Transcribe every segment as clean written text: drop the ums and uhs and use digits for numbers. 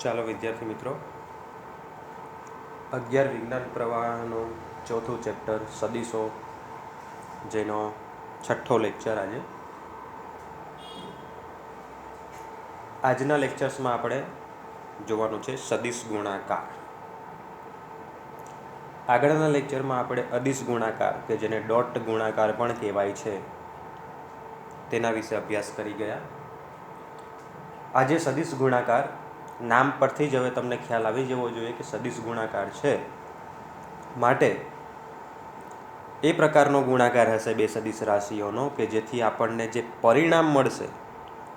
ચાલો વિદ્યાર્થી મિત્રો, 11 વિજ્ઞાન પ્રવાહનું ચોથું ચેપ્ટર સદીશો, જેનો છઠ્ઠો લેક્ચર આજે. આજના લેક્ચર્સમાં આપણે જોવાનું છે સદિશ ગુણાકાર. આગળના લેક્ચરમાં આપણે અદિશ ગુણાકાર, કે જેને ડોટ ગુણાકાર પણ કહેવાય છે, તેના વિશે અભ્યાસ કરી ગયા. આજે સદિશ ગુણાકાર, નામ પરથી જ હવે તમને ખ્યાલ આવી જવો જોઈએ કે સદિશ ગુણાકાર છે, માટે એ પ્રકારનો ગુણાકાર હશે બે સદિશ રાશિઓનો કે જેથી આપણને જે પરિણામ મળશે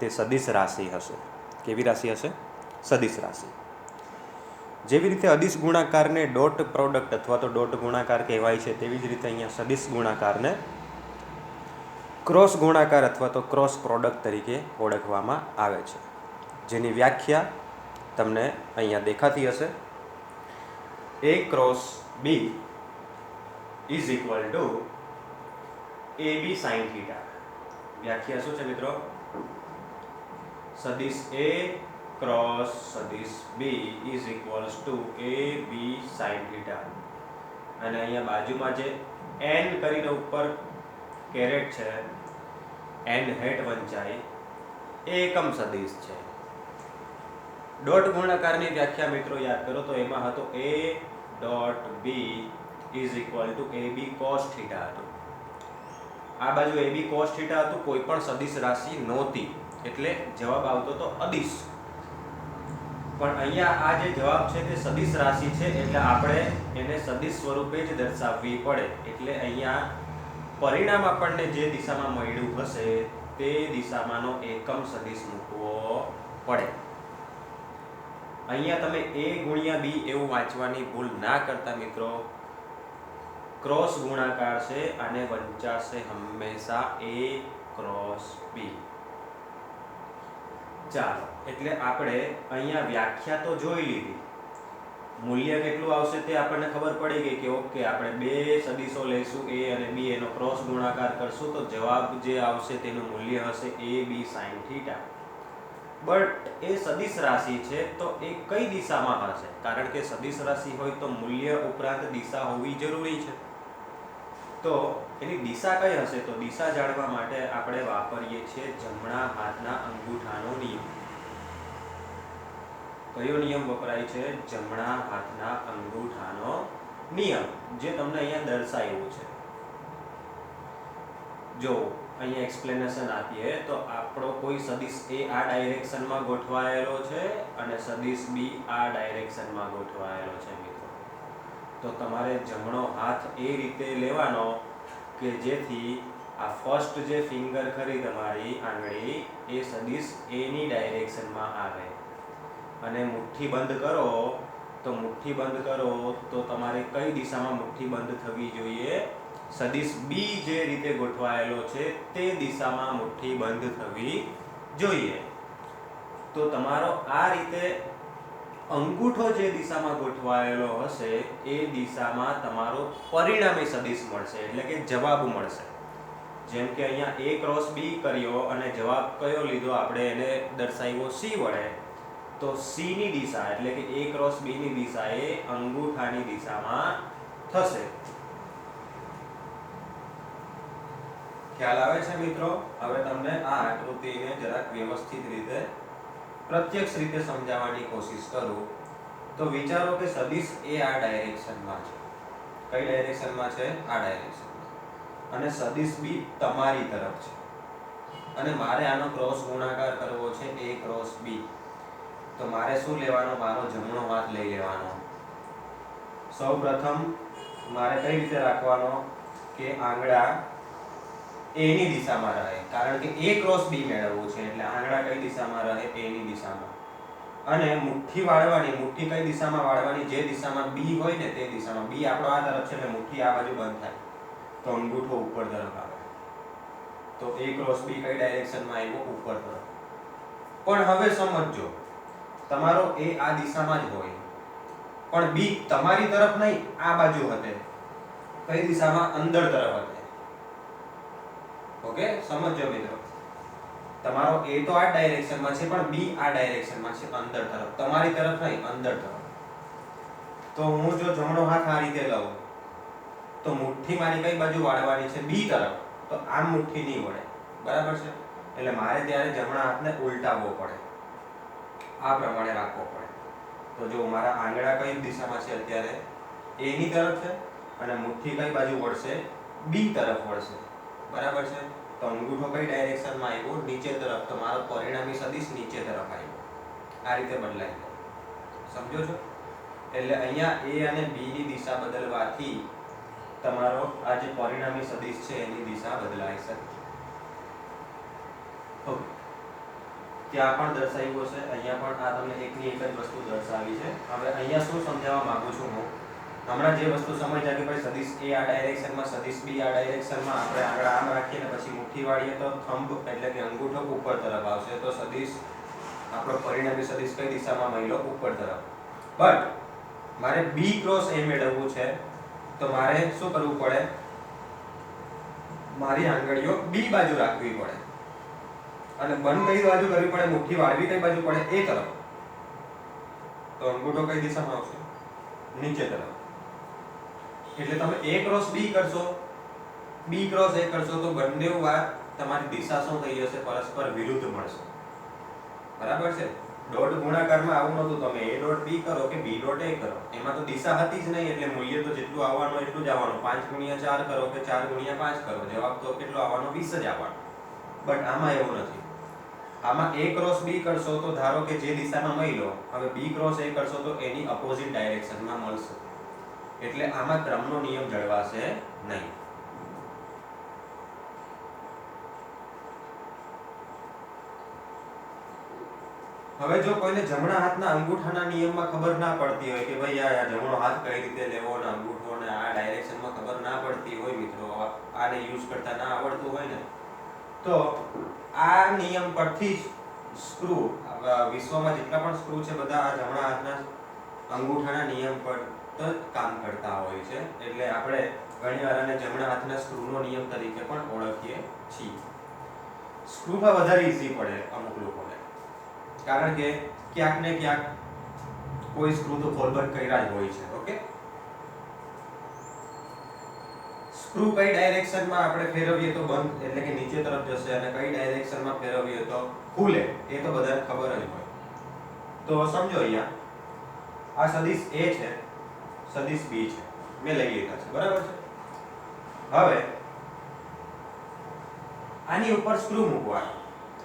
તે સદિશ રાશિ હશે. કેવી રાશિ હશે? સદિશ રાશિ. જેવી રીતે અદિશ ગુણાકારને ડોટ પ્રોડક્ટ અથવા તો ડોટ ગુણાકાર કહેવાય છે, તેવી જ રીતે અહીંયા સદિશ ગુણાકારને ક્રોસ ગુણાકાર અથવા તો ક્રોસ પ્રોડક્ટ તરીકે ઓળખવામાં આવે છે, જેની વ્યાખ્યા તમને અહીંયા દેખાતી હશે. A cross B is equal to AB sin θ. વ્યાખ્યા શું છે મિત્રો? સદિશ A ક્રોસ સદિશ B is equals to AB sin θ. અને અહીંયા બાજુમાં જે n કરીને ઉપર કેરેટ છે, n હેટ વંચાય, એ એકમ સદિશ છે. ડોટ ગુણાકારની વ્યાખ્યા મિત્રો યાદ કરો તો એમાં હતો A dot B is equal to AB cos θ હતું. આ બાજુ AB cos θ હતું, કોઈ પણ સદિશ રાશિ નહોતી, એટલે જવાબ આવતો તો અદિશ. પણ અહીંયા આ જે જવાબ છે તે સદિશ રાશિ છે, એટલે આપણે એને સદિશ સ્વરૂપે જ દર્શાવવી પડે. એટલે અહીંયા પરિણામ આપણને જે દિશામાં મળ્યું હશે તે દિશામાંનો એકમ સદિશ મૂકવો પડે. અહીંયા તમે A ગુણ્યા B એવું વાંચવાની ભૂલ ના કરતા મિત્રો. ક્રોસ ગુણાકાર છે, આને વંચાશે હંમેશા A ક્રોસ B. ચાલો, એટલે આપણે અહીંયા વ્યાખ્યા તો જોઈ લીધી, મૂલ્ય કેટલું આવશે તે આપણને ખબર પડી ગઈ કે ઓકે, આપણે બે સદિશો લઈશું A અને B, એનો ક્રોસ ગુણાકાર કરશું તો જવાબ જે આવશે તેનું મૂલ્ય હશે AB sin θ. બટ એ સદિશ રાશિ છે તો એ કઈ દિશામાં હશે? કારણ કે સદિશ રાશિ હોય તો મૂલ્ય ઉપરાંત દિશા હોવી જરૂરી છે. તો એની દિશા કઈ હશે? તો દિશા જાણવા માટે આપણે વાપરીએ છીએ જમણા હાથના અંગૂઠાનો નિયમ. કયો નિયમ વપરાય છે? જમણા હાથના અંગૂઠાનો નિયમ, જે તમને અહીંયા દર્શાવ્યું છે. જો અહીંયા એક્સપ્લેનેશન આપીએ તો આપણો કોઈ સદિશ A આ ડાયરેક્શનમાં ગોઠવાયેલો છે અને સદિશ B આ ડાયરેક્શનમાં ગોઠવાયેલો છે મિત્રો. તો તમારે જમણો હાથ એ રીતે લેવાનો કે જેથી આ ફર્સ્ટ જે ફિંગર ખરી તમારી આંગળી, એ સદિશ A ની ડાયરેક્શનમાં આવે. અને મુઠ્ઠી બંધ કરો તો તમારે કઈ દિશામાં મુઠ્ઠી બંધ થવી જોઈએ? સદિશ B જે રીતે ગોઠવાયેલો છે તે દિશામાં મુઠ્ઠી બંધ થવી જોઈએ. તો તમારો આ રીતે અંગૂઠો જે દિશામાં ગોઠવાયેલો હશે એ દિશામાં તમારો પરિણામી સદિશ મળશે, એટલે કે જવાબ મળશે. જેમ કે અહીંયા A ક્રોસ B કર્યો અને જવાબ કયો લીધો આપણે? એને દર્શાવ્યો C વડે. તો C ની દિશા એટલે કે A ક્રોસ B ની દિશા એ અંગૂઠાની દિશામાં થશે. ખ્યાલ આવે છે મિત્રો? હવે તમને આ આકૃતિને જરાક વ્યવસ્થિત રીતે, પ્રત્યક્ષ રીતે સમજાવવાની કોશિશ કરું તો વિચારો કે સદિશ A આ ડાયરેક્શનમાં છે. કઈ ડાયરેક્શનમાં છે? આ ડાયરેક્શનમાં. અને સદિશ B તમારી તરફ છે અને મારે આનો ક્રોસ ગુણાકાર કરવો છે A ક્રોસ B. તો મારે શું લેવાનો? મારો જમણો હાથ લઈ લેવાનો. સૌપ્રથમ મારે કઈ રીતે રાખવાનો કે આંગળા A ની દિશામાં રહે, કારણ કે A ક્રોસ B મેળવવું છે, એટલે આંગળા કઈ દિશામાં રહે? A ની દિશામાં. અને મુઠ્ઠી વાળવાની, મુઠ્ઠી કઈ દિશામાં વાળવાની? જે દિશામાં B હોય ને તે દિશામાં. B આપણો આ તરફ છે એટલે મુઠ્ઠી આ બાજુ બંધ થાય, તો અંગૂઠો ઉપર તરફ આવે. તો A ક્રોસ B કઈ ડાયરેક્શનમાં આવ્યો? ઉપર તરફ. પણ હવે સમજો, તમારો A આ દિશામાં જ હોય પણ B તમારી તરફ નહીં, આ બાજુ હતે. કઈ દિશામાં? અંદર તરફ હતે. ઓકે, સમજો મિત્રો. તમારો A તો આ ડાયરેક્શનમાં છે પણ B આ ડાયરેક્શનમાં છે, અંદર તરફ, તમારી તરફ નહીં, અંદર તરફ. તો હું જો જમણો હાથ આ રીતે લઉં તો મુઠ્ઠી મારી કઈ બાજુ વાળવાની છે? B તરફ. તો આમ મુઠ્ઠી નહીં વળે, બરાબર છે? એટલે મારે ત્યારે જમણા હાથને ઉલટાવવો પડે, આ પ્રમાણે રાખવો પડે. તો જો મારા આંગળા કઈ દિશામાં છે અત્યારે? A ની તરફ છે અને મુઠ્ઠી કઈ બાજુ વળશે? B તરફ વળશે, બરાબર છે? તો અંગૂઠો કઈ ડાયરેક્શનમાં આવ્યો? નીચે તરફ. તો મારો પરિણામી સદિશ નીચે તરફ આવ્યો, આ રીતે બદલાઈ ગયો. સમજો છો? એટલે અહીંયા A અને B ની દિશા બદલવાથી તમારો આ જે પરિણામી સદિશ છે એની દિશા બદલાઈ શકે. ઓકે, ત્યાં પણ દર્શાવ્યું છે, અહીંયા પણ આ તમને એકની એક જ વસ્તુ દર્શાવી છે. હવે અહીંયા શું સમજાવવા માંગુ છું હું? હમણાં જે વસ્તુ સમજ્યા કે ભાઈ સદિશ A આ ડાયરેક્શનમાં, સદિશ B આ ડાયરેક્શનમાં, આપણે આગળ આમ રાખીને પછી મુઠ્ઠી વાળીએ તો થંબ એટલે કે અંગૂઠો ઉપર તરફ આવશે. તો સદિશ આપણો પરિણામી સદિશ કઈ દિશામાં મળ્યો? ઉપર તરફ. બટ મારે B ક્રોસ A મેળવવું છે તો મારે શું કરવું પડે? મારી આંગળીઓ B બાજુ રાખવી પડે અને બંધ કઈ બાજુ કરવી પડે? મુઠ્ઠી વાળવી કઈ બાજુ પડે? A તરફ. તો અંગૂઠો કઈ દિશામાં આવશે? નીચે તરફ. એટલે તમે A ક્રોસ B કરશો, B ક્રોસ A કરશો તો બંને વાર તમારી દિશા શું થઈ જશે? પરસ્પર વિરુદ્ધ મળશે, બરાબર છે? ડોટ ગુણાકારમાં આવું નતું, તમે A ડોટ B કરો કે B ડોટ A કરો, એમાં તો દિશા હતી જ નહીં, એટલે મૂલ્ય તો જેટલું આવવાનું એટલું જ આવવાનું. 5 × 4 કરો કે 4 × 5 કરો, જવાબ તો કેટલો આવવાનો? 20 જ આવવાનો. બટ આમાં એવું નથી. આમાં A ક્રોસ B કરશો તો ધારો કે જે દિશામાં મળ્યો, હવે B ક્રોસ A કરશો તો એની અપોઝિટ ડાયરેક્શનમાં મળશે. એટલે આમાં ક્રમનો નિયમ જળવાશે નહીં. હવે જો કોઈને જમણા હાથના અંગૂઠાના નિયમમાં ખબર ના પડતી હોય કે ભાઈ આ જમણો હાથ કઈ રીતે લેવો અને અંગૂઠો ને આ ડાયરેક્શનમાં ખબર ના પડતી હોય, મિત્રો આને યુઝ કરતા ના આવડતું હોય ને, તો આ નિયમ પરથી જ સ્ક્રૂ, વિશ્વમાં જેટલા પણ સ્ક્રૂ છે બધા આ જમણા હાથના અંગૂઠાના નિયમ પર તો કામ કરતા હોય છે. એટલે આપણે ઘણીવાર આને જમણા હાથના સ્ક્રૂનો નિયમ તરીકે પણ ઓળખીએ છીએ. સ્ક્રૂમાં વધારે ઈઝી પડે અમુક લોકોને, કારણ કે ક્યાંક ને ક્યાંક કોઈ સ્ક્રૂ તો ખોલ બંધ કર્યા જ હોય છે. ઓકે, સ્ક્રૂ કઈ ડાયરેક્શનમાં આપણે ફેરવીએ તો બંધ એટલે કે નીચે તરફ જશે અને કઈ ડાયરેક્શનમાં ફેરવીએ તો ખુલે, એ તો બધાને ખબર જ હોય. તો સમજો અહીંયા આ સદિશ A છે, સદિશ B છે, મેં લઈ લીધા છે, બરાબર છે? હવે આની ઉપર સ્ક્રૂ મૂકવાનો.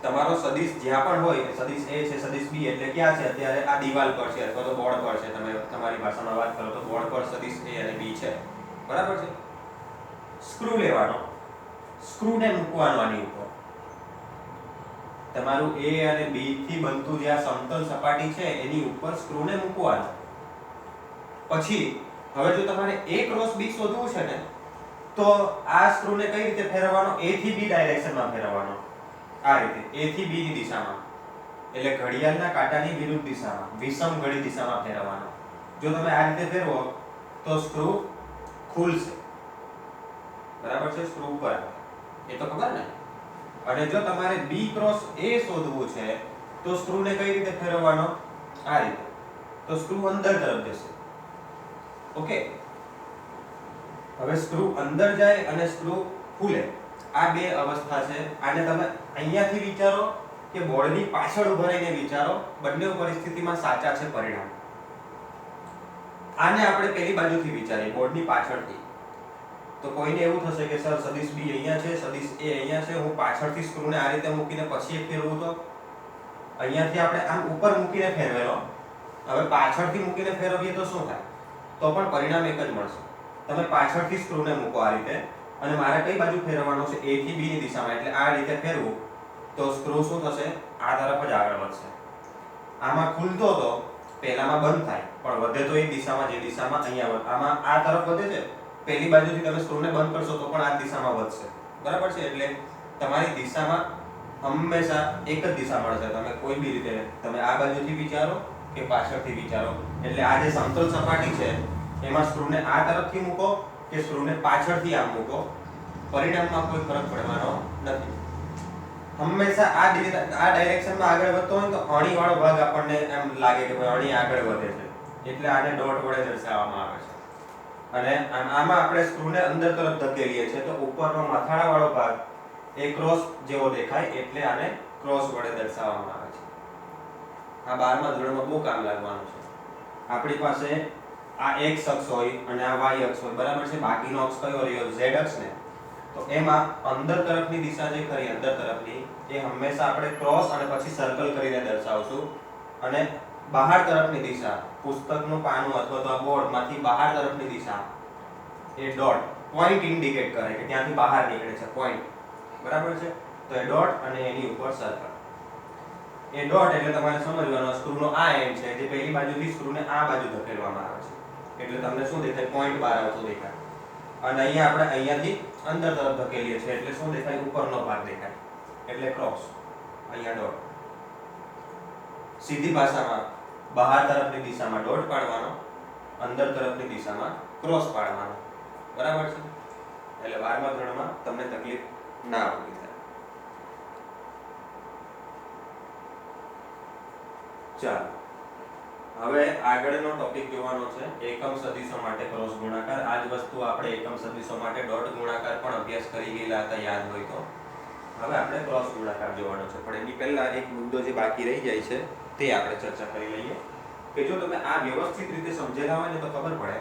તમારો સદિશ જ્યાં પણ હોય, સદિશ A છે, સદિશ B એટલે ક્યાં છે? અત્યારે આ દિવાલ પર છે અથવા તો બોર્ડ પર છે. તમે તમારી ભાષામાં વાત કરો તો બોર્ડ પર સદિશ A અને B છે, બરાબર છે? સ્ક્રૂ લેવાનો, સ્ક્રૂને મૂકવાનો આની ઉપર. તમારું A અને B થી બનતું જે આ સમતલ સપાટી છે એની ઉપર સ્ક્રૂને મૂકવાનો. પછી હવે જો તમારે A ક્રોસ B શોધવું છે ને, તો આ સ્ક્રૂને કઈ રીતે ફેરવવાનો? A થી B ડાયરેક્શનમાં ફેરવવાનો, આ રીતે A થી B ની દિશામાં, એટલે ઘડિયાળના કાંટાની વિરુદ્ધ દિશામાં, વિષમ ઘડી દિશામાં ફેરવવાનો. જો તમે આ રીતે ફેરવો તો સ્ક્રૂ ખુલશે, બરાબર છે? સ્ક્રૂ ઉપર આવે, એ તો ખબર ને? અને જો તમારે B ક્રોસ A શોધવું છે તો સ્ક્રૂને કઈ રીતે ફેરવવાનો? આ રીતે. તો સ્ક્રૂ અંદર તરફ જશે. ઓકે, હવે સ્ક્રૂ અંદર જાય અને સ્ક્રૂ ખુલે, આ બે અવસ્થા છે. આને તમે અહીંયાથી વિચારો કે બોર્ડની પાછળ ઉભા રહીને વિચારો, બંને પરિસ્થિતિમાં સાચા છે પરિણામ. આને આપણે પેલી બાજુથી વિચારીએ, બોર્ડની પાછળથી, તો કોઈને એવું થશે કે સર સદિશ B અહીંયા છે, સદિશ A અહીંયા છે, હું પાછળથી સ્ક્રૂને આ રીતે મૂકીને પછી એક ફેરવું તો અહીંયાથી આપણે આમ ઉપર મૂકીને ફેરવેલો, હવે પાછળથી મૂકીને ફેરવીએ તો શું થાય? તો પણ પરિણામ એક જ મળશે. તમે પાછળથી સ્ક્રૂને મૂકો આ રીતે, અને મારે કઈ બાજુ ફેરવવાનો છે? A થી B ની દિશામાં, એટલે આ રીતે ફેરવું તો સ્ક્રૂ શું થશે? આ તરફ જ આગળ વધશે. આમાં ખુલતો તો પહેલામાં બંધ થાય, પણ વધે તો એ દિશામાં જે દિશામાં અહીંયા, આમાં આ તરફ વધે છે, પહેલી બાજુથી તમે સ્ક્રૂને બંધ કરશો તો પણ આ દિશામાં વધશે, બરાબર છે? એટલે તમારી દિશામાં હંમેશા એક જ દિશા મળશે. તમે કોઈ બી રીતે તમે આ બાજુથી વિચારો કે પાછળથી વિચારો, એટલે આ જે સમતલ સપાટી છે એમાં સ્ક્રૂને આ તરફથી મૂકો કે સ્ક્રૂને પાછળથી આમ મૂકો, પરિણામમાં કોઈ ફરક પડવાનો નથી. હંમેશા આ ડાયરેક્શનમાં આગળ વધતો હોય તો અણીવાળો ભાગ આપણને એમ લાગે કે ભાઈ અણી આગળ વધે છે, એટલે આને ડોટ વડે દર્શાવવામાં આવે છે. અને આમાં આપણે સ્ક્રૂને અંદર તરફ ધકેલીએ છીએ તો ઉપરનો મથાળાવાળો ભાગ એ ક્રોસ જેવો દેખાય, એટલે આને ક્રોસ વડે દર્શાવવામાં આવે છે. આ 12મા ધોરણમાં બહુ કામ લાગવાનું છે. આપણી પાસે આ x અક્ષ હોય અને આ y અક્ષ હોય, બરાબર છે. બાકીનો અક્ષ કયો રહ્યો? z અક્ષ ને. તો એમાં અંદર તરફની દિશા જે ખરી અંદર તરફની એ હંમેશા આપણે ક્રોસ અને પછી સર્કલ કરીને દર્શાવશું, અને બહાર તરફની દિશા પુસ્તકનું પાનું અથવા તો બોર્ડમાંથી બહાર તરફની દિશા એ ડોટ પોઈન્ટ ઇન્ડિકેટ કરે કે ત્યાંથી બહાર નીકળે છે પોઈન્ટ, બરાબર છે. તો એ ડોટ અને એની ઉપર સર્કલ. એ ડોટ એટલે તમારે સમજવાનો સ્ક્રૂનો આ એન્ડ છે જે પહેલી બાજુથી સ્ક્રૂને આ બાજુ ધકેલવામાં આવે છે, એટલે તમને શું દેખાય? પોઈન્ટ બહાર આવતો દેખાય. અને અહીંયા આપણે અહીંયાથી અંદર તરફ ધકેલીએ છીએ એટલે શું દેખાય? ઉપરનો ભાગ દેખાય, એટલે ક્રોસ. અહીંયા ડોટ. સીધી ભાષામાં બહાર તરફની દિશામાં ડોટ પાડવાનો, અંદર તરફની દિશામાં ક્રોસ પાડવાનો, બરાબર છે. એટલે 12મા ધોરણમાં તમને તકલીફ ના ઊભી થાય. ચાલો હવે આગળનો ટોપિક જોવાનો છે એકમ સદિશો માટે ક્રોસ ગુણાકાર. આ જ વસ્તુ આપણે એકમ સદિશો માટે ડોટ ગુણાકાર પણ અભ્યાસ કરી ગયેલા હતા, યાદ હોય તો. હવે આપણે ક્રોસ ગુણાકાર જોવાનો છે, પણ એની પહેલા એક મુદ્દો જે બાકી રહી જાય છે તે આપણે ચર્ચા કરી લઈએ. કે જો તમે આ વ્યવસ્થિત રીતે સમજેલા હોય ને તો ખબર પડે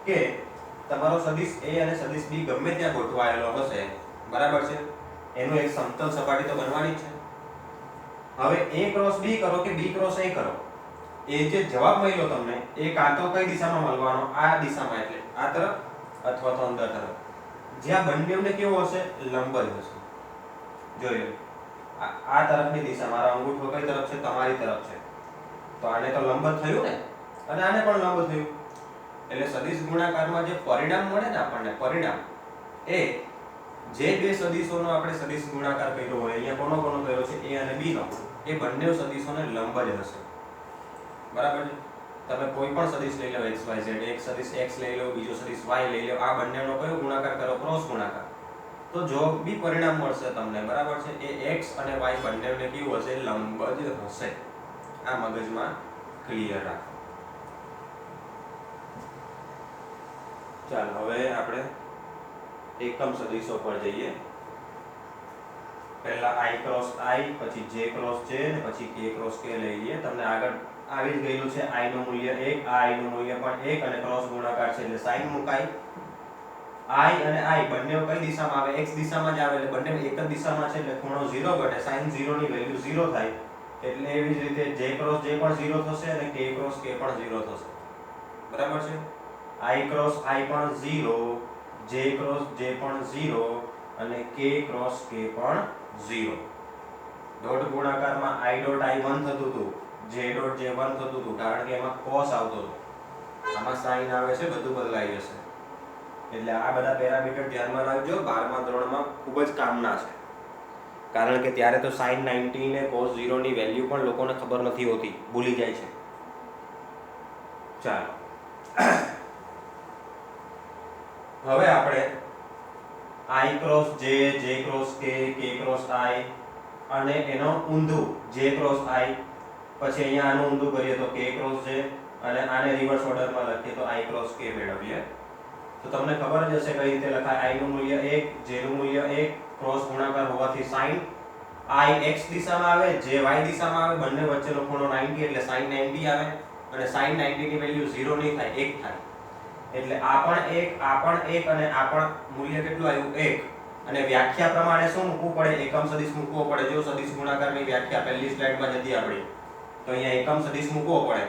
કે તમારો સદિશ A અને સદિશ B ગમે ત્યાં ગોઠવાયેલો હશે, બરાબર છે. એનું એક સમતલ સપાટી તો બનવાની જ છે. હવે A ક્રોસ B કરો કે B ક્રોસ A કરો, એ જે જવાબ મળ્યો તમને એ કાં તો કઈ દિશામાં મળવાનો? આ દિશામાં, એટલે આ તરફ અથવા તો અંદર તરફ. જ્યાં બંનેને કેવો હશે? લંબ જ હશે. જોઈ લો, આ તરફની દિશા, મારો અંગૂઠો કઈ તરફ છે? તમારી તરફ છે. તો આને તો લંબ થયું ને, અને આને પણ લંબ થયું. એટલે સદિશ ગુણાકારમાં જે પરિણામ મળે ને આપણને, પરિણામ એ જે બે સદિશોનો આપણે સદિશ ગુણાકાર કર્યો હોય, અહીંયા કોનો કર્યો છે? A અને B નો. એ બંને સદિશોને લંબ જ હશે, બરાબર છે. તમે કોઈ પણ સદિશ લઈ લો x y z, એક સદિશ x લઈ લો, બીજો સદિશ y લઈ લો, આ બંનેનો કયો ગુણાકાર કરો? ક્રોસ ગુણાકાર. તો જો બી પરિણામ મળશે તમને, બરાબર છે, એ x અને y બંનેને કેવું હશે? લંબ જ હશે. આ મગજમાં ક્લિયર રાખો. ચાલો હવે આપણે એકમ સદિશો પર જઈએ. પહેલા i ક્રોસ i, પછી j ક્રોસ j અને પછી k ક્રોસ k લઈ લઈએ. તમને આગળ આવી જ ગયેલું છે. i નું મૂલ્ય 1, આ i નું મૂલ્ય પણ 1 અને ક્રોસ ગુણાકાર છે એટલે sin મુકાય. i અને i બંને કઈ દિશામાં આવે? x દિશામાં જ આવે, એટલે બંને એક જ દિશામાં છે એટલે ખૂણો 0 બને. sin 0 ની વેલ્યુ 0 થાય, એટલે એવી જ રીતે j ક્રોસ j પણ 0 થશે અને k ક્રોસ k પણ 0 થશે, બરાબર છે. i ક્રોસ i પણ 0, j ક્રોસ j પણ 0 અને k ક્રોસ k પણ 0. ડોટ ગુણાકારમાં i ડોટ i 1 થતું હતું, j ડોટ j 1 થતું હતું, કારણ કે એમાં cos આવતો હતો. આમાં sin આવે છે, બધું બદલાઈ જશે. એટલે આ બધા પેરામીટર ધ્યાનમાં રાખજો. 12મા ધોરણમાં ખૂબ જ કામના છે, કારણ કે ત્યારે તો sin 90 ને cos 0 ની વેલ્યુ પણ લોકોને ખબર નથી હોતી, ભૂલી જાય છે. ચાલો હવે આપણે i cross j, j cross k, k cross i અને એનો ઊંધું j ક્રોસ i, પછી અહીંયા આનું ઊંધું કરીએ તો k ક્રોસ j અને આને રિવર્સ ઓર્ડરમાં લખીએ તો i ક્રોસ k મેળવીએ. તો તમને ખબર જ હશે કઈ રીતે લખાય. i નું મૂલ્ય 1, j નું મૂલ્ય 1, ક્રોસ ગુણાકાર હોવાથી sin i x દિશામાં આવે, j y દિશામાં આવે, બંને વચ્ચેનો ખૂણો 90 એટલે sin 90 આવે, અને sin 90 ની વેલ્યુ 0 નહીં થાય, 1 થાય. એટલે આ પણ 1, આ પણ 1 અને આ પણ મૂલ્ય કેટલું આવ્યું? 1. અને વ્યાખ્યા પ્રમાણે શું મૂકવું પડે? એકમ સદિશ મૂકવો પડે. જો સદિશ ગુણાકારની વ્યાખ્યા પહેલી સ્લાઇડમાં જતી આપણી, તો અહીંયા એકમ સદિશ મૂકવો પડે.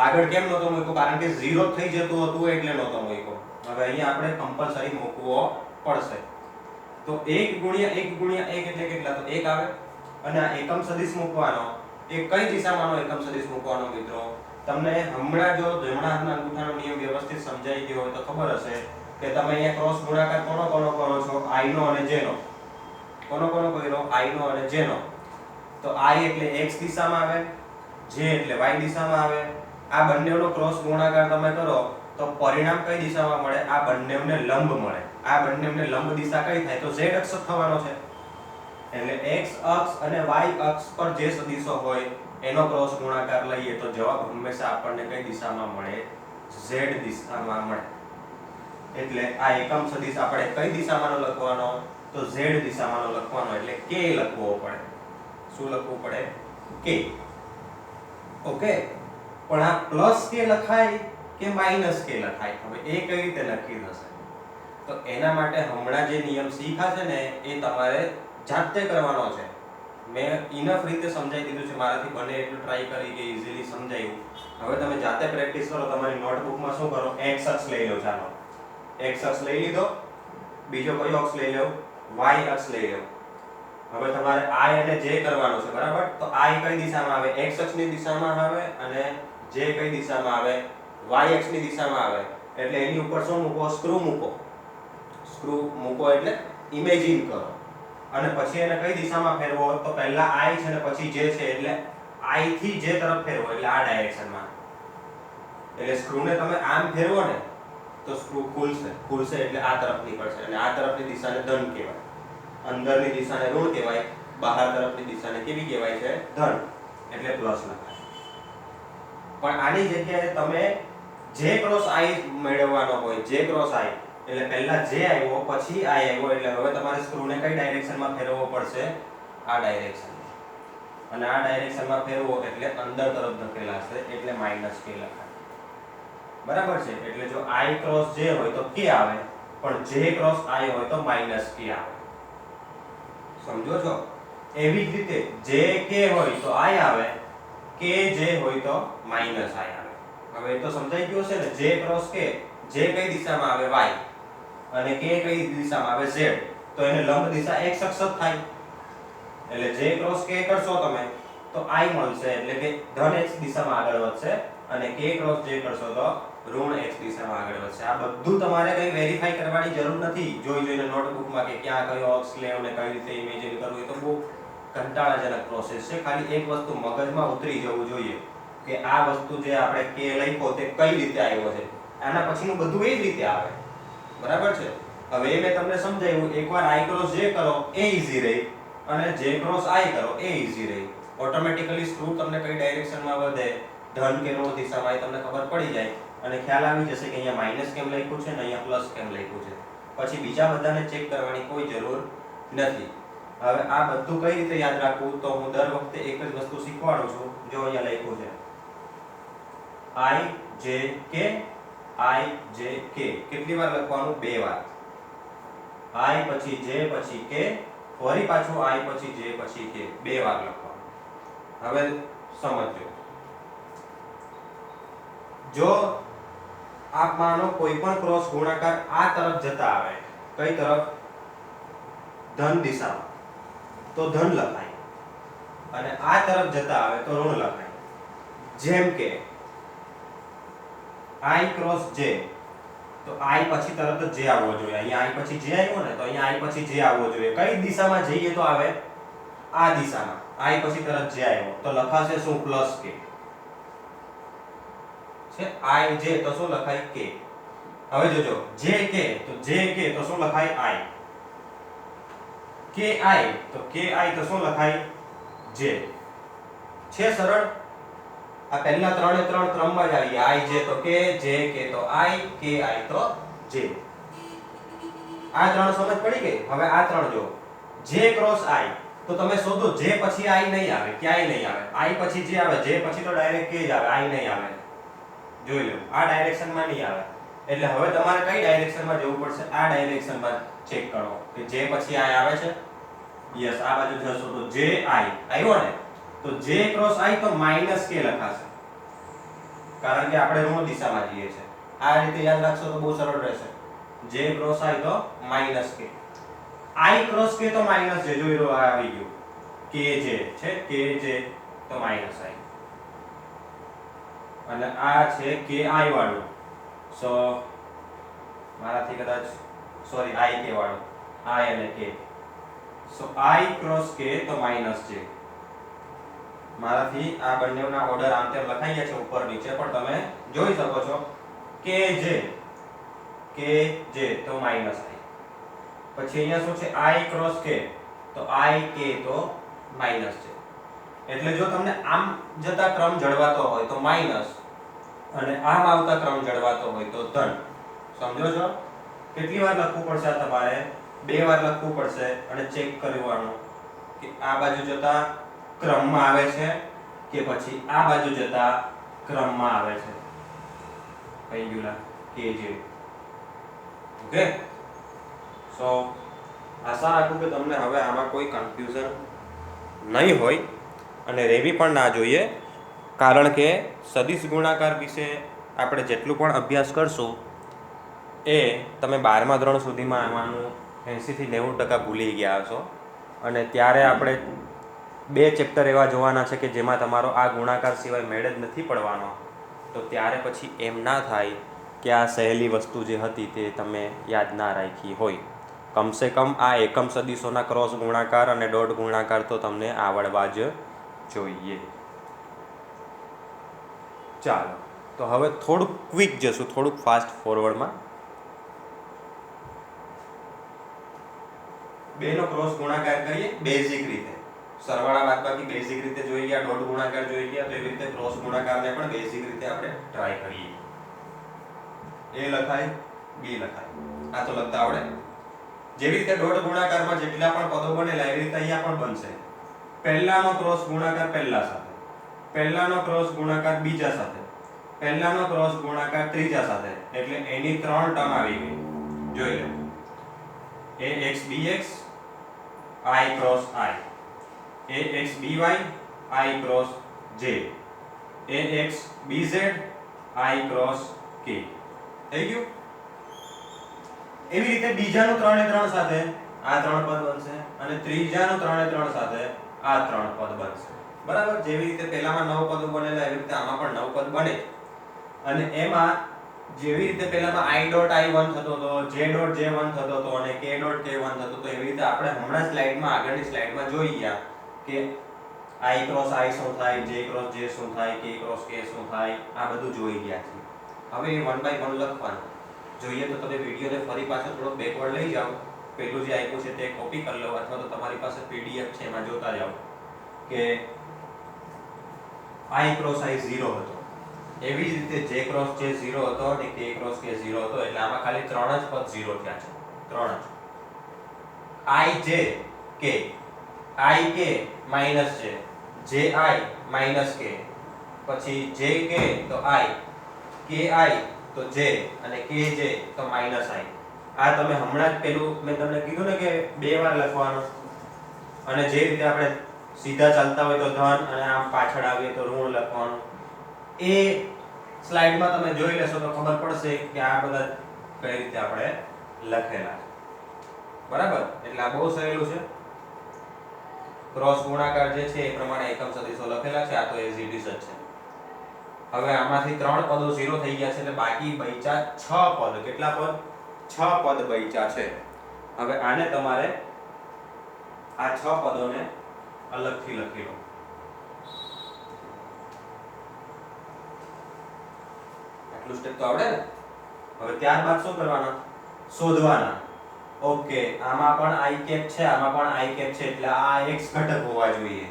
આગળ કેમ નહોતો મૂક્યો? કારણ કે 0 થઈ જતું હતું એટલે નહોતો મૂક્યો. હવે અહીંયા આપણે કમ્પલસરી મૂકવો પડશે. તો 1 ગુણ્યા 1 ગુણ્યા 1 એટલે કેટલા? તો 1 આવે. અને આ એકમ સદિશ મૂકવાનો એ કઈ દિશામાંનો એકમ સદિશ મૂકવાનો મિત્રો? તમને હમણાં જો જમણા હાથના અંગૂઠાનો નિયમ વ્યવસ્થિત સમજાઈ ગયો હોય તો ખબર હશે કે તમે અહીંયા ક્રોસ ગુણાકાર કોનો કરો છો? i નો અને j નો. કોનો કર્યો? i નો અને j નો. તો i એટલે x દિશામાં આવે, j એટલે y દિશામાં આવે. આ બંનેનો ક્રોસ ગુણાકાર તમે કરો તો પરિણામ કઈ દિશામાં મળે? આ બંનેને લંબ મળે. આ બંનેને લંબ દિશા કઈ થાય? તો z અક્ષ થવાનો છે. એટલે x અક્ષ અને y અક્ષ પર જે સદિશો હોય એનો ક્રોસ ગુણાકાર લઈએ તો જવાબ હંમેશા આપણને કઈ દિશામાં મળે? z દિશામાં મળે. એટલે આ એકમ સદિશ આપણે કઈ દિશામાંનો લખવાનો? તો z દિશામાંનો લખવાનો, એટલે k લખવો પડે. શું લખવું પડે? k. ઓકે, પણ આ પ્લસ k લખાય કે માઈનસ k લખાય? હવે એ કઈ રીતે નક્કી થશે? તો એના માટે હમણાં જે નિયમ શીખ્યા છે ને એ તમારે જાતે કરવાનો છે. મેં ઇનફ રીતે સમજાવી દીધું છે, મારાથી બને એટલું ટ્રાય કરી કે ઈઝીલી સમજાયું. હવે તમે જાતે પ્રેક્ટિસ કરો. તમારી નોટબુકમાં શું કરો? x અક્ષ લઈ લો. ચાલો, x અક્ષ લઈ લીધો. બીજો કયો અક્ષ લઈ લો? y અક્ષ લઈ લો. હવે તમારે i અને j કરવાનો છે, બરાબર? તો i કઈ દિશામાં આવે? x અક્ષની દિશામાં આવે અને j કઈ દિશામાં આવે? y અક્ષની દિશામાં આવે. એટલે એની ઉપર શું મૂકો? સ્ક્રૂ મૂકો. સ્ક્રૂ મૂકો એટલે ઇમેજિન કરો. અને પછી એને કઈ દિશામાં ફેરવો? તો પહેલા i છે ને પછી j છે, એટલે i થી j તરફ ફેરવો, એટલે આ ડાયરેક્શનમાં. એટલે સ્ક્રૂને તમે આમ ફેરવો ને તો સ્ક્રૂ ખુલશે એટલે આ તરફ નીકળશે, અને આ તરફની દિશાને ધન કહેવાય. અંદરની દિશાને ઋણ કહેવાય, બહાર તરફની દિશાને કેવી કહેવાય છે? ધન. એટલે પ્લસ લખાય. પણ આની જગ્યાએ તમે j ક્રોસ i મેળવવાનો હોય. j ક્રોસ i એટલે પહેલા j આવ્યો પછી i આવ્યો, એટલે હવે તમારે સ્ક્રૂને કઈ ડાયરેક્શનમાં ફેરવવો પડશે? આ ડાયરેક્શનમાં. અને આ ડાયરેક્શનમાં ફેરવો એટલે અંદર તરફ ધકેલાશે, એટલે માઈનસ k લખાય. બરાબર છે? એટલે જો i ક્રોસ j હોય તો k આવે, પણ j ક્રોસ i હોય તો માઈનસ k આવે. સમજો છો? એવી જ રીતે j k હોય તો i આવે, k j હોય તો માઈનસ i આવે. હવે એ તો સમજાઈ ગયું છે ને? j ક્રોસ k, j કઈ દિશામાં આવે? y, અને k કઈ દિશામાં આવે? z. તો એને લંબ દિશા x અક્ષ જ થાય. એટલે j ક્રોસ k કરશો તમે તો i મળશે, એટલે કે ધન x દિશામાં આગળ વધશે, અને k ક્રોસ j કરશો તો ઋણ x દિશામાં આગળ વધશે. આ બધું તમારે કઈ વેરીફાઈ કરવાની જરૂર નથી. જોઈને નોટબુકમાં કે ક્યાં કયો અક્ષ લેવો ને કઈ રીતે ઇમેજિન કરવું, એ તો બહુ કંટાળાજનક પ્રોસેસ છે. ખાલી એક વસ્તુ મગજમાં ઉતરી જવું જોઈએ કે આ વસ્તુ જે આપણે k લખ્યો તે કઈ રીતે આવ્યો છે. આના પછીનું બધું એ જ રીતે આવે. બરાબર છે? હવે મેં તમને સમજાવ્યું. એકવાર i ક્રોસ j કરો એ ઈઝી રહી, અને j ક્રોસ i કરો એ ઈઝી રહી. ઓટોમેટિકલી સ્ક્રૂ તમને કઈ ડાયરેક્શનમાં વધે, ધન કે ઋણ દિશામાં, એ તમને ખબર પડી જાય, અને ખ્યાલ આવી જશે કે અહીંયા માઈનસ કેમ લખ્યું છે ને અહીંયા પ્લસ કેમ લખ્યું છે. પછી બીજા બધાને ચેક કરવાની કોઈ જરૂર નથી. હવે આ બધું કઈ રીતે યાદ રાખવું? તો હું દર વખતે એક જ વસ્તુ શીખવાડું છું. જો અહીંયા લખ્યું છે i j k, i j k. કેટલી વાર લખવાનું? 2 વાર. i પછી j પછી k, ફરી પાછું i પછી j પછી k. 2 વાર લખવાનું. હવે સમજો. જો આપ માનો કોઈ પણ ક્રોસ ગુણાકાર આ તરફ જતા આવે, કઈ તરફ? ધન દિશામાં, તો ધન લખાય, અને આ તરફ જતા આવે તો ઋણ લખાય. જેમ કે i ક્રોસ j, તો i પછી તરત જ j આવવો જોઈએ. અહીંયા i પછી j આવ્યો ને, તો અહીંયા i પછી j આવવો જોઈએ. કઈ દિશામાં જઈએ તો આવે? આ દિશામાં. i પછી તરત j આવ્યો તો લખાશે શું? Plus k. છે i j તો શું લખાય? k. હવે જોજો, j k તો j k તો શું લખાય? i. k i તો k i તો શું લખાય? j. છે સરળ? આ પહેલા ત્રણે ત્રણ ક્રમમાં જ આવી. i j તો k, j k તો i, k i તો j. આ ત્રણ સમજ પડી ગઈ? હવે આ ત્રણ જો, j ક્રોસ i તો તમે શોધો, j પછી i નહીં આવે, ક્યાંય નહીં આવે. i પછી j આવે, j પછી તો ડાયરેક્ટ k જ આવે, i નહીં આવે. જોઈ લો, આ ડાયરેક્શનમાં નહીં આવે. એટલે હવે તમારે કઈ ડાયરેક્શનમાં જવું પડશે? આ ડાયરેક્શનમાં ચેક કરો કે j પછી i આવે છે. યસ, આ બાજુ જશો તો j i આવ્યો ને, તો j ક્રોસ i તો માઈનસ k લખાશે, કારણ કે આપણે ઋણ દિશામાં જઈએ છે. આ રીતે યાદ રાખશો તો બહુ સરળ રહેશે. j ક્રોસ i તો minus k, i cross k તો માઈનસ j. જોઈ લો, આ આવી ગયું kj છે, kj તો માઈનસ i, અને આ છે ki વાળું. સો મારાથી કદાચ સોરી ik વાળું, i અને k. So i cross k તો માઈનસ j. મારાથી આ બંનેના ઓર્ડર આમ તેમ લખાઈ ગયા છે ઉપર નીચે, પણ તમે જોઈ શકો છો kj તો માઈનસ i. પછી અહીંયા શું છે? i ક્રોસ k તો i k તો માઈનસ છે. એટલે જો તમને આમ જતા ક્રમ જળવાતો હોય તો માઈનસ અને આમ આવતા ક્રમ જળવાતો હોય તો ધન. સમજો છો? કેટલી વાર લખવું પડશે આ તમારે? 2 વાર લખવું પડશે અને ચેક કરવાનું કે આ બાજુ જતા ક્રમમાં આવે છે કે પછી આ બાજુ જતા ક્રમમાં આવે છે. Pendulum kj. ઓકે, સો આશા રાખું કે તમને હવે આમાં કોઈ કન્ફ્યુઝન નહીં હોય અને રહેવી પણ ના જોઈએ, કારણ કે સદિશ ગુણાકાર વિશે આપણે જેટલું પણ અભ્યાસ કરશું એ તમે 12મા ધોરણ સુધીમાં આમાંનું 80 થી 90% ભૂલી ગયા હશો. અને ત્યારે આપણે 2 ચેપ્ટર એવા જોવાના છે કે જેમાં તમારો આ ગુણાકાર સિવાય મેળ જ નથી પડવાનો. તો ત્યારે પછી એમ ના થાય કે આ સહેલી વસ્તુ જે હતી તે તમે યાદ ના રાખી હોય. કમસે કમ આ એકમ સદિશોના ક્રોસ ગુણાકાર અને ડોટ ગુણાકાર તો તમને આવડવા જ જોઈએ. ચાલો, તો હવે થોડુંક ક્વિક જશું, થોડુંક ફાસ્ટ ફોરવર્ડમાં. 2 નો ક્રોસ ગુણાકાર કરીએ બેઝિક રીતે. સરવાળા બાદબાકી બેઝિક રીતે જોઈ ગયા, ડોટ ગુણાકાર જોઈ ગયા, તો એવી રીતે ક્રોસ ગુણાકારને પણ બેઝિક રીતે આપણે ટ્રાય કરીએ. a લખાય, b લખાય. આ તો લખતા આવડે. જેવી રીતે ડોટ ગુણાકારમાં જેટલા પણ પદો બનેલા એવી રીતે અહીંયા પણ બનશે. પહેલાનો ક્રોસ ગુણાકાર પહેલા સાથે, પહેલાનો ક્રોસ ગુણાકાર બીજા સાથે, પહેલાનો ક્રોસ ગુણાકાર ત્રીજા સાથે, એટલે એની 3 ટર્મ આવી ગઈ. જોઈ લો. ax bx I cross I, ax by I cross j, ax bz I cross k. થઈ ગયું? એવી રીતે બીજાનું 3 એ 3 સાથે આ 3 પદ બનશે અને ત્રીજાનું 3 એ 3 સાથે આ 3 પદ બનશે. બરાબર? જેવી રીતે પહેલામાં 9 પદો બનેલા એવી રીતે આમાં પણ 9 પદ બને. અને એમાં જેવી રીતે પહેલામાં i ડોટ i1 થતો હતો, j ડોટ j1 થતો હતો અને k ડોટ k1 થતો હતો, એવી રીતે આપણે હમણાં સ્લાઇડમાં આગળની સ્લાઇડમાં જોઈ ગયા કે i ક્રોસ i શું થાય, j ક્રોસ j શું થાય, k ક્રોસ k શું થાય, આ બધું જોઈ ગયા છે. હવે એ 1 બાય 1 લખવાનું. જોઈએ તો તમે વિડિયોને ફરી પાછો થોડો બેકવર્ડ લઈ જાઓ. પહેલું જે આપ્યું છે તે કોપી કરી લો અથવા તો તમારી પાસે PDF છે એમાં જોતા જાઓ કે i ક્રોસ i 0 હતો. એવી જ રીતે j ક્રોસ j 0 હતો અને k ક્રોસ k 0 હતો. એટલે આમાં ખાલી 3 જ પદ 0 થયા છે. 3 જ. i j k, i k minus j, j i minus k, પછી j k તો i, k i તો j અને k j તો માઈનસ i. આ તમે હમણાં જ પેલું મેં તમને કીધું ને કે 2 વાર લખવાનું અને જે રીતે આપણે સીધા ચાલતા હોય તો ધન અને આમ પાછળ આવીએ તો ઋણ લખવાનું. એ સ્લાઇડમાં તમે જોઈ લેશો તો ખબર પડશે કે આ બધા કઈ રીતે આપણે લખેલા છે. બરાબર? એટલે આ બહુ સહેલું છે. ક્રોસ ગુણાકાર જે છે એ પ્રમાણે એકમ સદિશો લખેલા છે. આ તો એઝ ઇટ ઇઝ જ છે. હવે આમાંથી 3 પદો 0 થઈ ગયા છે એટલે બાકી બચ્યા 6 પદ. કેટલા પદ? 6 પદ બચ્યા છે. હવે આને તમારે આ 6 પદોને અલગથી લખી લો. આટલું સ્ટેપ તો આવડે ને? હવે ત્યારબાદ શું કરવાના? શોધવાના. ઓકે, આમાં પણ i કેપ છે, આમાં પણ i કેપ છે, એટલે આ x ઘટક હોવા જોઈએ.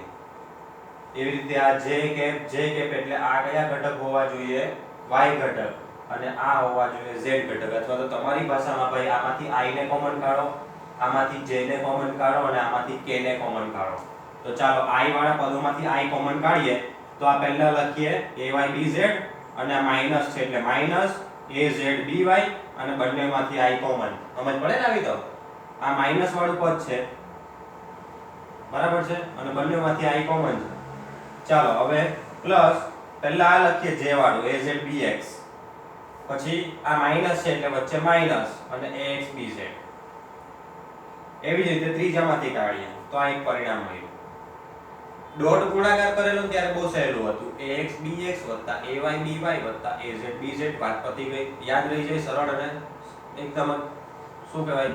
એવી રીતે આ j કેપ એટલે આ કયા ઘટક હોવા જોઈએ? y ઘટક. અને આ હોવા જોઈએ z ઘટક. અથવા તો તમારી ભાષામાં ભાઈ આમાંથી i ને કોમન કાઢો, આમાંથી j ને કોમન કાઢો અને આમાંથી k ને કોમન કાઢો. તો ચાલો i વાળા પદોમાંથી i કોમન કાઢીએ તો આ પહેલા લખીએ ay bz અને આ માઈનસ છે એટલે માઈનસ az by અને બંનેમાંથી i કોમન. સમજ પડે ને? આવી તો આ માઈનસ વાળું પદ છે, બરાબર છે, અને બંનેમાંથી i કોમન છે. ચાલો હવે પ્લસ પહેલા આ લખીએ j વાળું az bx, પછી આ માઈનસ છે એટલે વચ્ચે માઈનસ અને ax bz. એવી જ રીતે ત્રીજામાંથી કાઢીએ તો આ એક પરિણામ મળ્યું. ડોટ ગુણાકાર કરેલો ત્યારે બહુ સહેલું હતું. ax bx ay by az bz. વાત પતી ગઈ. યાદ રહી જાય, સરળ અને એકદમ શું કહેવાય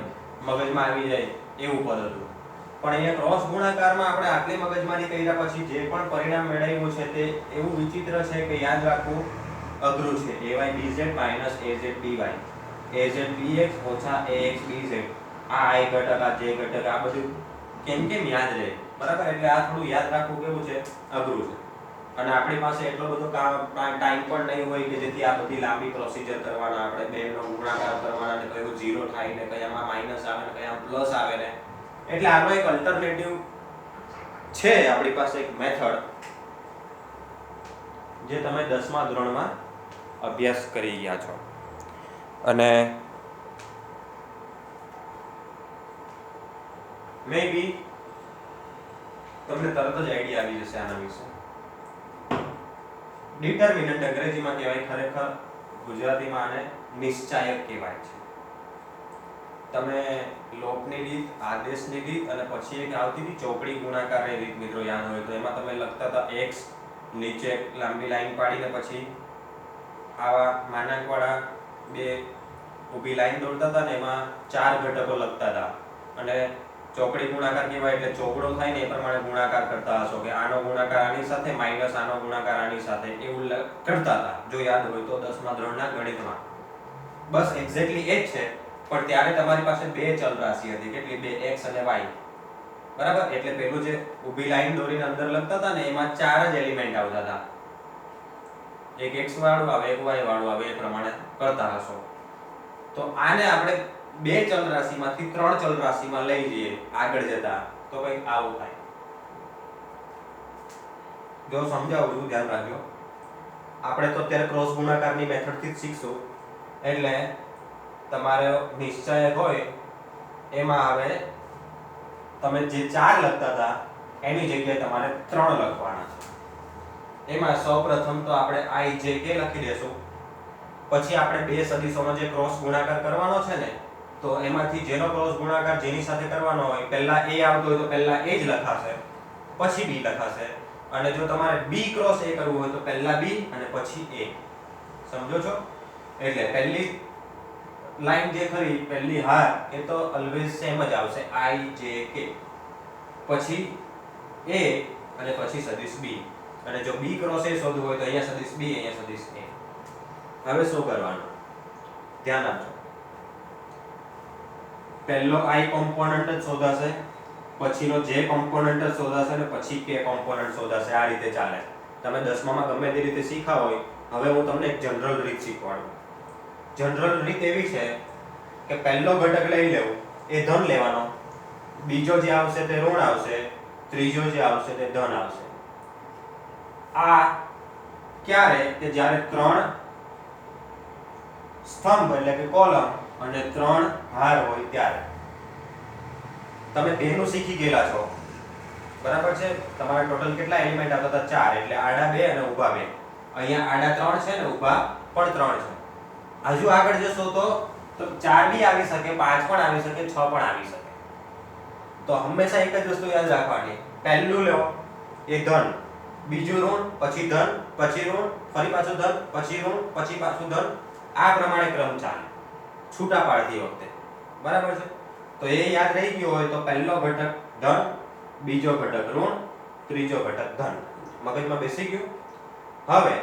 મગજમાં આવી જાય એવું પદ હતું. પણ અહીંયા ક્રોસ ગુણાકારમાં આપણે આટલી મગજમારી કર્યા પછી જે પણ પરિણામ મેળવ્યું છે તે એવું વિચિત્ર છે કે યાદ રાખવું અઘરું છે. ay bz az by, az bx ax bz. આ i ઘટક, આ j ઘટક, આ બધું કેમ યાદ રહે, બરાબર? એટલે આ થોડું યાદ રાખવું કેવું છે, અઘરું છે. અને આપણી પાસે એટલો બધો ટાઈમ પણ નહીં હોય કે જેથી આ બધી લાંબી પ્રોસિજર કરવાના, આપણે બેનો ગુણાકાર કરવાના, ને કયું 0 થાય ને કયામાં માઈનસ આવે ને કયામાં પ્લસ આવે ને. એટલે આનો એક અલ્ટરનેટિવ છે આપણી પાસે, એક મેથડ જે તમે 10મા ધોરણમાં અભ્યાસ કરી ગયા છો. અને મે બી તમને તરત જ આઈડિયા આવી જશે આના વિશે. ડિટર્મિનન્ટ અંગ્રેજીમાં કહેવાય, ખરેખર ગુજરાતીમાં આને નિશ્ચાયક કહેવાય છે. તમે લોપની રીત, આદેશની રીત અને પછી એક આવતી હતી ચોકડી ગુણાકારની રીત, મિત્રો યાદ હોય તો, એમાં તમે લખતા હતા x, નીચે લાંબી લાઈન પાડીને પછી આવા માનાંકવાળા બે ઊભી લાઈન દોરતા હતા ને એમાં 4 ઘટકો લખતા હતા. અને ચોકડી ગુણાકાર કહેવાય એટલે ચોકડો થાય ને એ પ્રમાણે ગુણાકાર કરતા હશો કે આનો ગુણાકાર આની સાથે માઈનસ આનો ગુણાકાર આની સાથે, એવું કરતા હતા જો યાદ હોય તો 10મા ધોરણના ગણિતમાં. બસ એક્ઝેક્ટલી એ જ છે, પણ ત્યારે તમારી પાસે બે ચલ રાશિ હતી, કેટલી? બે, x અને y, બરાબર? એટલે પેલું જે ઊભી લાઈન દોરીને અંદર લખતા હતા ને એમાં 4 જ એલિમેન્ટ આવતા હતા. એક x વાળું આવે, એક y વાળું આવે, એ પ્રમાણે કરતા હશો. તો આને આપણે બે ચલ રાશિમાંથી 3 ચલ રાશિમાં લઈ જઈએ આગળ જતા, તો કંઈક આવું થાય. જો સમજાવું છું, ધ્યાન રાખજો. આપણે તો અત્યારે ક્રોસ ગુણાકારની મેથડથી જ શીખશું. એટલે તમારે નિશ્ચયક હોય એમાં આવે, તમે જે 4 લખતા હતા એની જગ્યાએ તમારે 3 લખવાના છે. એમાં સૌપ્રથમ તો આપણે i j k લખી દેશું. પછી આપણે બે સદિશોનો જે ક્રોસ ગુણાકાર કરવાનો છે ને, તો એમાંથી જેનો ક્રોસ ગુણાકાર જેની સાથે કરવાનો હોય, પહેલા a આવતો હોય તો પહેલા a જ લખાશે, પછી b લખાશે. અને જો તમારે b ક્રોસ a કરવું હોય તો પહેલા b અને પછી a. સમજો છો? એટલે પહેલી લાઈન જે ખરી, પહેલી હાર, એ તો ઓલવેઝ સેમ જ આવશે, i j k. પછી a અને પછી સદિશ b. અને જો b ક્રોસ a શોધવું હોય તો અહીંયા સદિશ b, અહીંયા સદિશ a. હવે શું કરવાનું? ધ્યાન આપજો. પહેલો i કોમ્પોનન્ટ જ શોધાશે, પછીનો j કોમ્પોનન્ટ જ શોધાશે અને પછી k કોમ્પોનન્ટ શોધાશે. આ રીતે ચાલે. તમે 10મામાં ગમે તે રીતે શીખા હોય. હવે હું તમને એક જનરલ રીત શીખવાડું. જનરલ રીત એવી છે કે પહેલો ઘટક લઈ લેવું, એ ધન લેવાનો, બીજો જે આવશે તે ઋણ આવશે, ત્રીજો જે આવશે તે ધન આવશે. આ ક્યારે? કે જ્યારે 3 સ્તંભ એટલે કે કોલમ અને 3 હાર હોય ત્યારે. તમે બેનું શીખી ગયેલા છો, બરાબર છે? તમારા ટોટલ કેટલા એલિમેન્ટ આવતા હતા? 4. એટલે આડા 2 અને ઊભા 2. અહીંયા આડા 3 છે ને ઊભા પણ 3 છે. હજુ આગળ જશો તો 4 બી આવી શકે, 5 પણ આવી શકે, 6 પણ આવી શકે. તો હંમેશા એક જ વસ્તુ યાદ રાખવાની, પહેલું લો એ ધન, બીજું ઋણ, પછી ધન, પછી ઋણ, ફરી પાછું ધન, પછી ઋણ, પછી પાછું ધન. આ પ્રમાણે ક્રમ ચાલે છૂટા પાડતી વખતે, બરાબર છે? તો એ યાદ રહી ગયો હોય તો પહેલો ઘટક ધન, બીજો ઘટક ઋણ, ત્રીજો ઘટક ધન. મગજમાં બેસી ગયું? હવે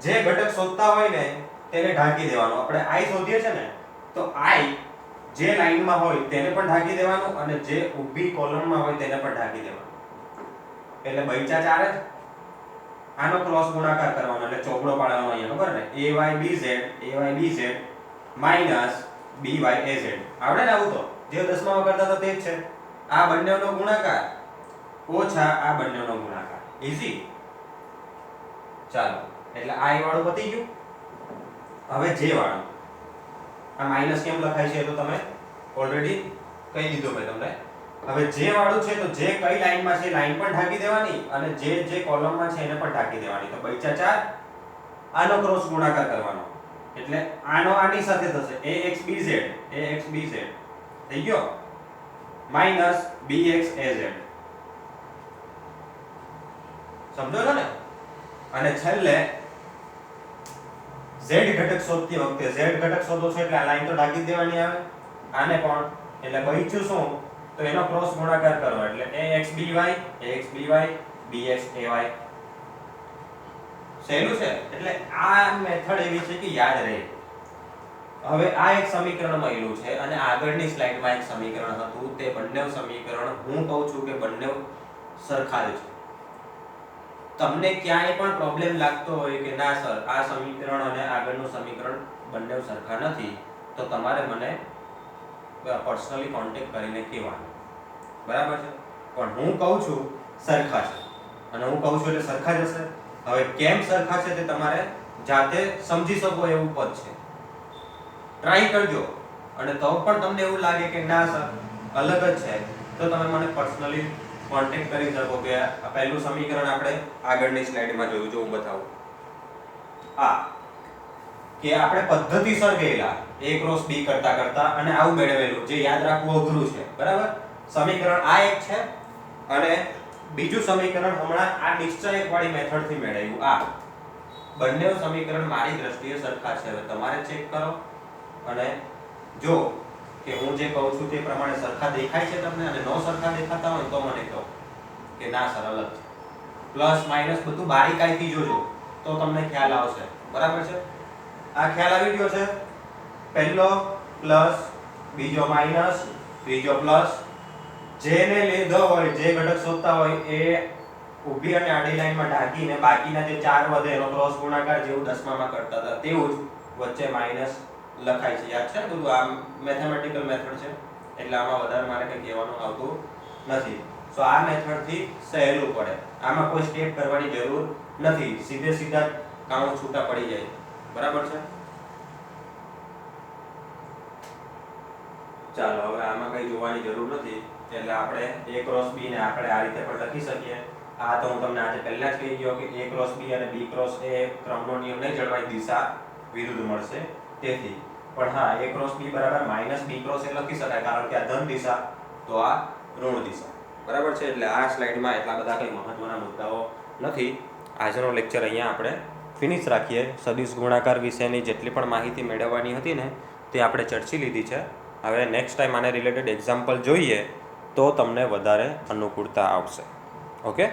જે ઘટક શોધતા હોય ને તેને ઢાંકી દેવાનું. આપણે i શોધીએ છે ને, તો i જે લાઈનમાં હોય તેને પણ ઢાંકી દેવાનું અને જે ઊભી કોલમમાં હોય તેને પણ ઢાંકી દેવાનું. એટલે બચ્યા 4 જ. આનો ક્રોસ ગુણાકાર કરવાનો એટલે ચોકડો પાડવાનો. અહીંયા ખબર ને, ay bz minus by az. આવડે ને આવું? તો જે 10માં કરતા હતા તે જ છે. આ બંનેનો ગુણાકાર ઓછા આ બંનેનો ગુણાકાર. ઈઝી. ચાલો, એટલે i વાળું પતી ગયું. હવે j વાળું. આ માઈનસ કેમ લખાય છે તો તમે ઓલરેડી કહી દીધું મેં તમને. હવે જે વાળું છે તો જે કઈ લાઈનમાં છે લાઈન પણ ઢાંકી દેવાની અને જે કોલમમાં છે એને પણ ઢાંકી દેવાની. તો બચ્યા 4. આનો ક્રોસ ગુણાકાર કરવાનો એટલે આનો આની સાથે થશે, axbz થઈ ગયો માઈનસ bxaz. સમજો છો ને? અને છેલ્લે z ઘટક શોધતી વખતે, z ઘટક શોધો છો એટલે આ લાઈન તો ઢાંકી દેવાની આવે, આને પણ. એટલે બચ્યું શું? તો એનો ક્રોસ ગુણાકાર કરો એટલે axby bxay. સહેલું છે. એટલે આ મેથડ એવી છે કે યાદ રહે. હવે આ એક સમીકરણ મળ્યું છે અને આગળની સ્લાઇડમાં એક સમીકરણ હતું, તે બંને સમીકરણ હું કહું છું કે બંને સરખા જ છે. તમને ક્યાંય પણ પ્રોબ્લેમ લાગતો હોય કે ના સર આ સમીકરણ અને આગળનું સમીકરણ બંને સરખા નથી, તો તમારે મને પર્સનલી કોન્ટેક્ટ કરીને કહેવાનું, બરાબર છે. પણ હું કહું છું સરખા છે અને હું કહું છું એટલે સરખા જ હશે. હવે કેમ સરખા છે તે તમારે જાતે સમજી શકો એવું પદ છે. ટ્રાય કરજો અને તો પણ તમને એવું લાગે કે ના સર અલગ જ છે, તો તમે મને પર્સનલી કોન્ટેક્ટ કરી શકો કે આ પહેલું સમીકરણ આપણે આગળની સ્લાઇડમાં જોયું, જો હું બતાવું. આ કે આપણે પદ્ધતિસર ગયેલા a ક્રોસ b કરતા અને આવું મેળવેલું, જે યાદ રાખવું અઘરું છે, બરાબર. સમીકરણ આ એક છે અને બીજું સમીકરણ હમણાં આ નિશ્ચયક વાળી મેથડથી મેળવ્યું. આ બંને સમીકરણ મારી દ્રષ્ટિએ સરખા છે. હવે તમારે ચેક કરો અને જો કે હું જે કહું છું તે પ્રમાણે સરખા દેખાય છે તમને, અને નો સરખા દેખાતા હોય તો મને કહો કે ના સર અલગ છે. પ્લસ માઇનસ બધું બારીકાઈથી જોજો તો તમને ખ્યાલ આવશે, બરાબર છે. આ ખ્યાલ આવી ગયો છે. પહેલો પ્લસ, બીજો માઇનસ, ત્રીજો પ્લસ. જેને લીધો હોય, જે ઘટક શોધતા હોય એ ઊભી અને આડી લાઈનમાં ઢાંકીને બાકીના જે 4 વધે એનો ક્રોસ ગુણાકાર જેવું દસમામાં કરતા હતા તેવું જ વચ્ચે માઇનસ લખાય છે. યાદ છે બધું? આ મેથેમેટિકલ મેથડ છે એટલે આમાં વધારે મારે કંઈ કહેવાનું આવતું નથી. સો આ મેથડથી સહેલું પડે, આમાં કોઈ સ્ટેપ કરવાની જરૂર નથી, સીધા કાઉન્ટ છૂટા પડી જાય, બરાબર છે. ચાલો હવે આમાં કંઈ જોવાની જરૂર નથી એટલે આપણે a ક્રોસ b ને આપણે આ રીતે પણ લખી શકીએ. આ તો હું તમને આજે પહેલા જ કહી ગયો કે a ક્રોસ b અને b ક્રોસ a ક્રમનો નિયમ નહીં જળવાય, દિશા વિરુદ્ધ મળશે તેથી. પણ હા, a ક્રોસ b બરાબર માઇનસ b ક્રોસ a લખી શકાય કારણ કે આ ધન દિશા તો આ ઋણ દિશા, બરાબર છે. એટલે આ સ્લાઇડમાં એટલા બધા કંઈ મહત્વના મુદ્દાઓ નથી. આજનો લેક્ચર અહીંયા આપણે ફિનિશ રાખીએ. સદિશ ગુણાકાર વિશેની જેટલી પણ માહિતી મેળવવાની હતી ને તે આપણે ચર્ચી લીધી છે. હવે નેક્સ્ટ ટાઈમ આને રિલેટેડ એક્ઝામ્પલ જોઈએ તો તમને વધારે અનુકૂળતા આવશે. ઓકે.